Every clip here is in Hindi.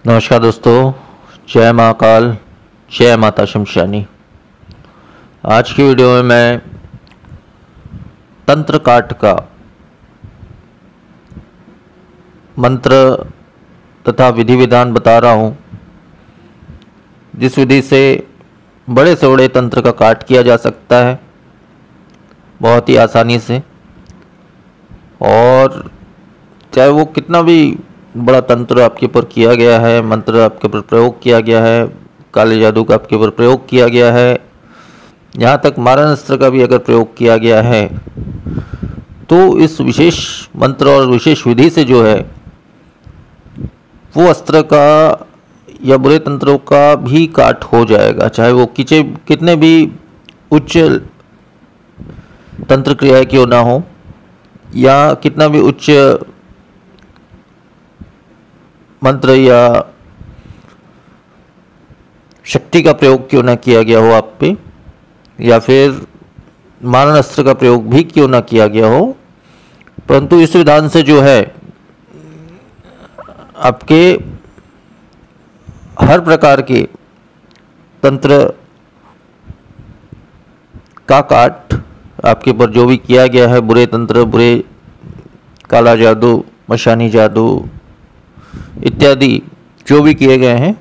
नमस्कार दोस्तों, जय महाकाल, जय माता शमशानी। आज की वीडियो में मैं तंत्र काट का मंत्र तथा विधि विधान बता रहा हूँ, जिस विधि से बड़े से बड़े तंत्र का काट किया जा सकता है बहुत ही आसानी से। और चाहे वो कितना भी बड़ा तंत्र आपके ऊपर किया गया है, मंत्र आपके ऊपर प्रयोग किया गया है, काले जादू का आपके ऊपर प्रयोग किया गया है, यहाँ तक मारण अस्त्र का भी अगर प्रयोग किया गया है, तो इस विशेष मंत्र और विशेष विधि से जो है वो अस्त्र का या बुरे तंत्रों का भी काट हो जाएगा। चाहे वो कितने भी उच्च तंत्र क्रिया क्यों ना हो या कितना भी उच्च मंत्र या शक्ति का प्रयोग क्यों ना किया गया हो आप पे, या फिर मारण अस्त्र का प्रयोग भी क्यों ना किया गया हो, परंतु इस विधान से जो है आपके हर प्रकार के तंत्र का काट, आपके ऊपर जो भी किया गया है बुरे तंत्र, बुरे काला जादू, मशानी जादू इत्यादि जो भी किए गए हैं,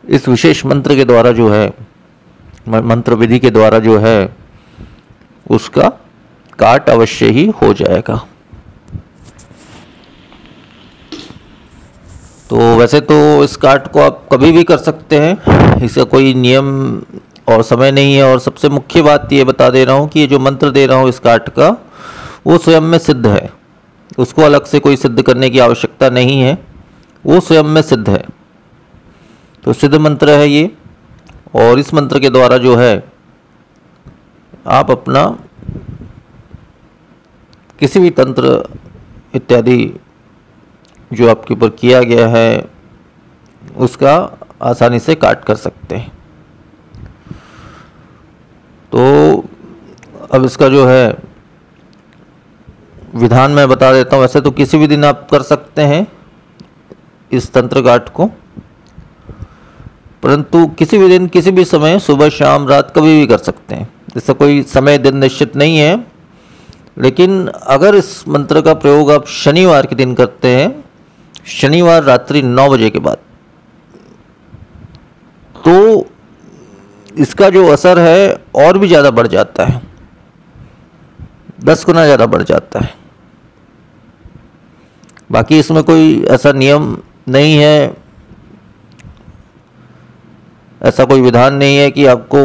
इस विशेष मंत्र के द्वारा जो है, मंत्र विधि के द्वारा जो है, उसका काट अवश्य ही हो जाएगा। तो वैसे तो इस काट को आप कभी भी कर सकते हैं, इसका कोई नियम और समय नहीं है। और सबसे मुख्य बात ये बता दे रहा हूँ कि ये जो मंत्र दे रहा हूँ इस काट का, वो स्वयं में सिद्ध है, उसको अलग से कोई सिद्ध करने की आवश्यकता नहीं है, वो स्वयं में सिद्ध है। तो सिद्ध मंत्र है ये, और इस मंत्र के द्वारा जो है आप अपना किसी भी तंत्र इत्यादि जो आपके ऊपर किया गया है उसका आसानी से काट कर सकते हैं। तो अब इसका जो है विधान मैं बता देता हूँ। वैसे तो किसी भी दिन आप कर सकते हैं इस तंत्र काट को, परंतु किसी भी दिन, किसी भी समय, सुबह शाम रात कभी भी कर सकते हैं, इसका कोई समय दिन निश्चित नहीं है। लेकिन अगर इस मंत्र का प्रयोग आप शनिवार के दिन करते हैं, शनिवार रात्रि 9 बजे के बाद, तो इसका जो असर है और भी ज़्यादा बढ़ जाता है, 10 गुना ज़्यादा बढ़ जाता है। बाकी इसमें कोई ऐसा नियम नहीं है, ऐसा कोई विधान नहीं है कि आपको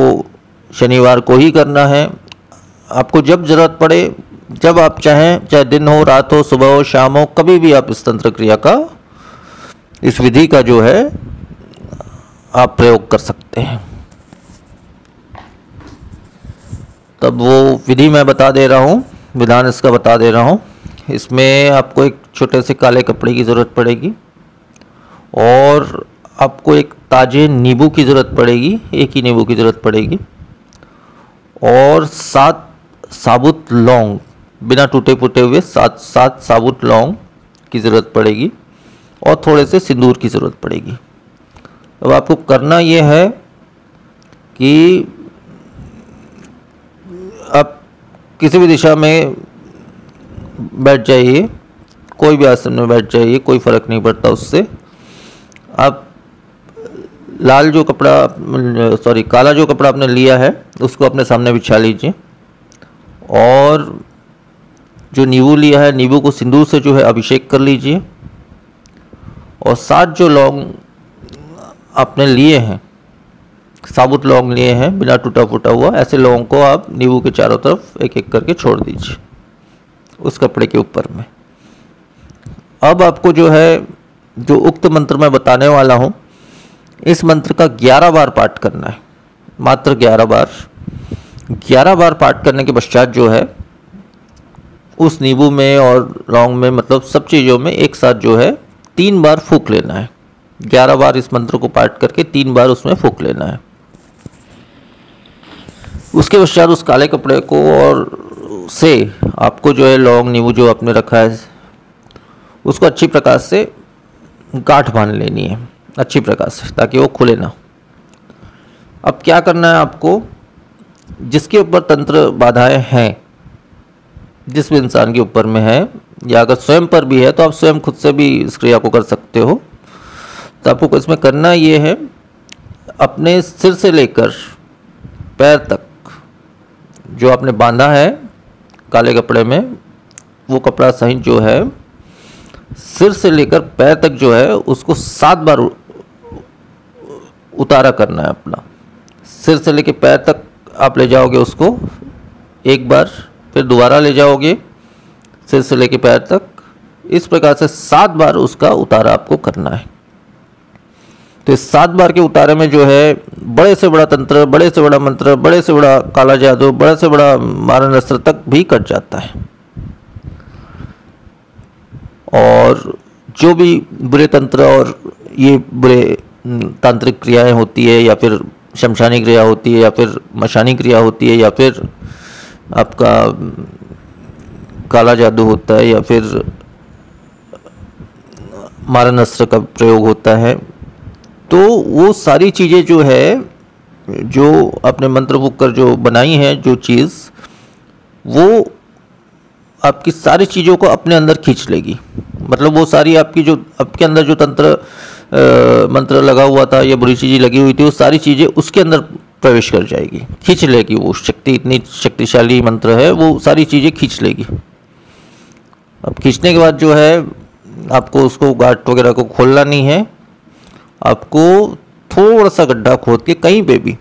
शनिवार को ही करना है। आपको जब ज़रूरत पड़े, जब आप चाहें, चाहे दिन हो, रात हो, सुबह हो, शाम हो, कभी भी आप इस तंत्र क्रिया का, इस विधि का जो है आप प्रयोग कर सकते हैं। तब वो विधि मैं बता दे रहा हूँ, विधान इसका बता दे रहा हूँ। इसमें आपको एक छोटे से काले कपड़े की ज़रूरत पड़ेगी, और आपको एक ताजे नींबू की ज़रूरत पड़ेगी, एक ही नींबू की ज़रूरत पड़ेगी, और 7 साबुत लौंग, बिना टूटे फूटे हुए 7 साबुत लौंग की ज़रूरत पड़ेगी, और थोड़े से सिंदूर की ज़रूरत पड़ेगी। अब आपको करना ये है कि आप किसी भी दिशा में बैठ जाइए, कोई भी आसन में बैठ जाइए, कोई फ़र्क नहीं पड़ता उससे। आप लाल जो कपड़ा, काला जो कपड़ा आपने लिया है उसको अपने सामने बिछा लीजिए, और जो नींबू लिया है, नींबू को सिंदूर से जो है अभिषेक कर लीजिए, और 7 जो लौंग आपने लिए हैं, साबुत लौंग लिए हैं बिना टूटा फूटा हुआ, ऐसे लौंग को आप नींबू के चारों तरफ एक एक करके छोड़ दीजिए उस कपड़े के ऊपर में। अब आपको जो है, जो उक्त मंत्र मैं बताने वाला हूँ, इस मंत्र का 11 बार पाठ करना है, मात्र 11 बार। 11 बार पाठ करने के पश्चात जो है उस नींबू में और लौंग में, मतलब सब चीज़ों में एक साथ जो है 3 बार फूंक लेना है। 11 बार इस मंत्र को पाठ करके 3 बार उसमें फूंक लेना है। उसके पश्चात उस काले कपड़े को और से आपको जो है लौंग, नींबू जो आपने रखा है, उसको अच्छी प्रकार से गांठ बांध लेनी है अच्छी प्रकार से, ताकि वो खुले ना। अब क्या करना है आपको, जिसके ऊपर तंत्र बाधाएं हैं, जिस भी इंसान के ऊपर में है, या अगर स्वयं पर भी है तो आप स्वयं खुद से भी इस क्रिया को कर सकते हो। तो आपको इसमें करना ये है, अपने सिर से लेकर पैर तक जो आपने बांधा है काले कपड़े में, वो कपड़ा सहित जो है सिर से लेकर पैर तक जो है उसको 7 बार उतारा करना है अपना। सिर से लेकर पैर तक आप ले जाओगे उसको एक बार, फिर दोबारा ले जाओगे सिर से लेकर पैर तक, इस प्रकार से 7 बार उसका उतारा आपको करना है। तो इस 7 बार के उतारे में जो है बड़े से बड़ा तंत्र, बड़े से बड़ा मंत्र, बड़े से बड़ा काला जादू, बड़े से बड़ा मारण अस्त्र तक भी कट जाता है। और जो भी बुरे तंत्र और ये बुरे तांत्रिक क्रियाएं होती है, या फिर शमशानी क्रिया होती है, या फिर मशानी क्रिया होती है, या फिर आपका काला जादू होता है, या फिर मारण अस्त्र का प्रयोग होता है, तो वो सारी चीज़ें जो है, जो आपने मंत्र फूंक कर जो बनाई है जो चीज़, वो आपकी सारी चीज़ों को अपने अंदर खींच लेगी। मतलब वो सारी आपकी जो आपके अंदर जो तंत्र मंत्र लगा हुआ था या बुरी चीज़ें लगी हुई थी, वो सारी चीज़ें उसके अंदर प्रवेश कर जाएगी, खींच लेगी। वो शक्ति इतनी शक्तिशाली मंत्र है, वो सारी चीज़ें खींच लेगी। अब खींचने के बाद जो है आपको उसको गांठ वगैरह को खोलना नहीं है, आपको थोड़ा सा गड्ढा खोद के कहीं पे भी,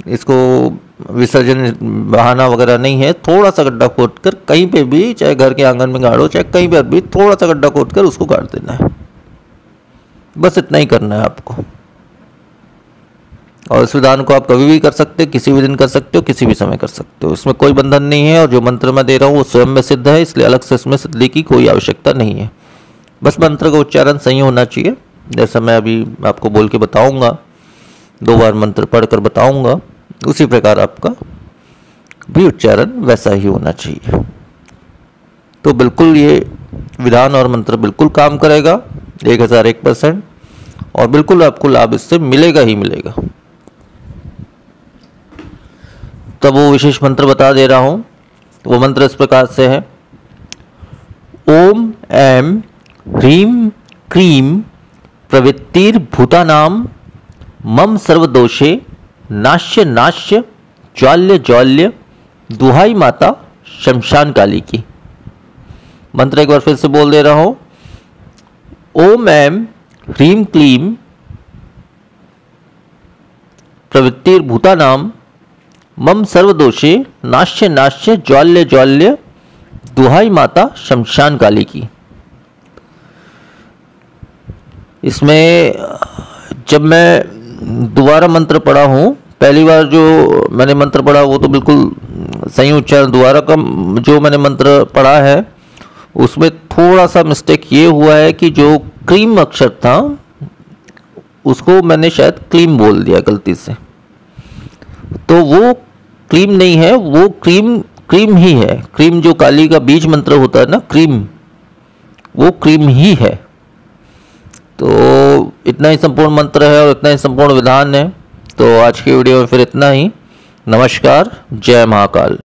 इसको विसर्जन बहाना वगैरह नहीं है, थोड़ा सा गड्ढा खोद कर कहीं पे भी, चाहे घर के आंगन में गाड़ो, चाहे कहीं पर भी थोड़ा सा गड्ढा खोद कर उसको गाड़ देना है। बस इतना ही करना है आपको। और इस विधान को आप कभी भी कर सकते हो, किसी भी दिन कर सकते हो, किसी भी समय कर सकते हो, इसमें कोई बंधन नहीं है। और जो मंत्र मैं दे रहा हूँ वो स्वयं में सिद्ध है, इसलिए अलग से इसमें सिद्धि की कोई आवश्यकता नहीं है। बस मंत्र का उच्चारण सही होना चाहिए, जैसा मैं अभी आपको बोल के बताऊंगा, 2 बार मंत्र पढ़कर बताऊंगा, उसी प्रकार आपका भी उच्चारण वैसा ही होना चाहिए। तो बिल्कुल ये विधान और मंत्र बिल्कुल काम करेगा 1001%, और बिल्कुल आपको लाभ इससे मिलेगा ही मिलेगा। तब वो विशेष मंत्र बता दे रहा हूँ। वो मंत्र इस प्रकार से है, ओम ऐं ह्रीं क्रीं प्रवृत्तिर्भूतानां मम सर्वदोषे नाश्य नाश्य ज्वाल्य ज्वाल्य, दुहाई माता शमशान काली की। मंत्र एक बार फिर से बोल दे रहा हूं, ओम ऐं ह्रीं क्लीं प्रवृत्तिर्भूतानां मम सर्वदोषे नाश्य नाश्य ज्वाल्य ज्वाल्य, दुहाई माता शमशान काली की। इसमें जब मैं दोबारा मंत्र पढ़ा हूँ, पहली बार जो मैंने मंत्र पढ़ा वो तो बिल्कुल सही उच्चारण, दोबारा का जो मैंने मंत्र पढ़ा है उसमें थोड़ा सा मिस्टेक ये हुआ है कि जो क्रीम अक्षर था उसको मैंने शायद क्लीम बोल दिया गलती से। तो वो क्रीम नहीं है, वो क्रीम ही है। क्रीम जो काली का बीज मंत्र होता है ना, क्रीम, वो क्रीम ही है। तो इतना ही संपूर्ण मंत्र है और इतना ही संपूर्ण विधान है। तो आज की वीडियो में फिर इतना ही। नमस्कार, जय महाकाल।